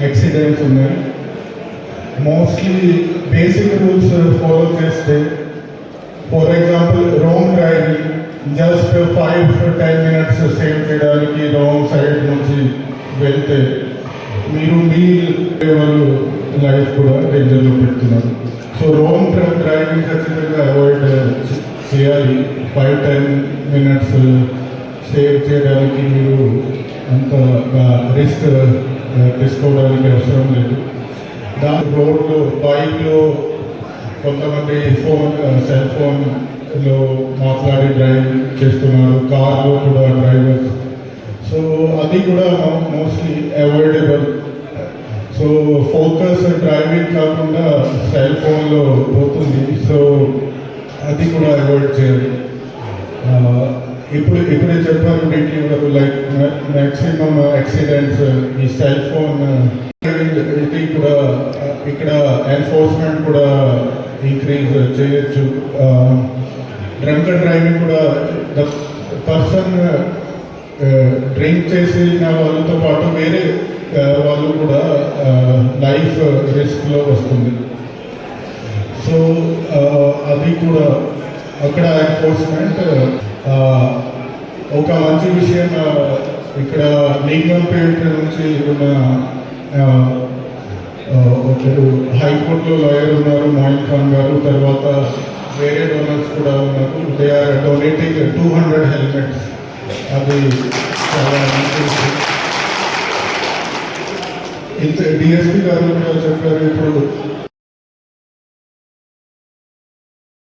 Accidents ఉన్నాయి. Mostly basic rules follow చేస్తే, for example wrong driving, just 5-10 minutes save చేయడానికి wrong side నుంచి వెళ్తే మీరు మీ వాళ్ళు లైఫ్ కూడా డేంజర్లో పెడుతున్నారు. సో రాంగ్ డ్రైవింగ్ ఖచ్చితంగా అవాయిడ్ చేయాలి. 5-10 minutes సేవ్ చేయడానికి మీరు అంతగా రిస్క్ తీసుకోవడానికి అవసరం లేదు. దాని రోడ్లో బైక్లో కొంతమంది సెల్ ఫోన్లో మాట్లాడి డ్రైవ్ చేస్తున్నారు, కార్లో కూడా డ్రైవర్స్. సో అది కూడా mostly avoidable. So focus driving కాకుండా సెల్ ఫోన్లో పోతుంది. సో అది కూడా అవాయిడ్ చేయాలి. ఇప్పుడే చెప్పారు డీటీ గారు, లైక్ మ్యాక్సిమం యాక్సిడెంట్స్ ఈ సెల్ ఫోన్. ఇది కూడా ఇక్కడ ఎన్ఫోర్స్మెంట్ కూడా ఇంక్రీజ్ చేయొచ్చు. డ్రంక్ అండ్ డ్రైవింగ్ కూడా ద పర్సన్ డ్రింక్ చేసిన వాళ్ళతో పాటు వేరే వాళ్ళు కూడా లైఫ్ రిస్క్లో వస్తుంది. సో అది కూడా అక్కడ ఎన్ఫోర్స్మెంట్. ఒక మంచి విషయం, ఇక్కడ లింగంపేట నుంచి ఉన్న ఒకరు హైకోర్టులో లాయర్ ఉన్నారు, మోయిన్ ఖాన్ గారు. తర్వాత వేరే డోనర్స్ కూడా ఉన్నారు. They are donating 200 helmets. అది చాలా మంచి విషయం. ఇంత డిఎస్పీ గారు కూడా చెప్పారు, ఇప్పుడు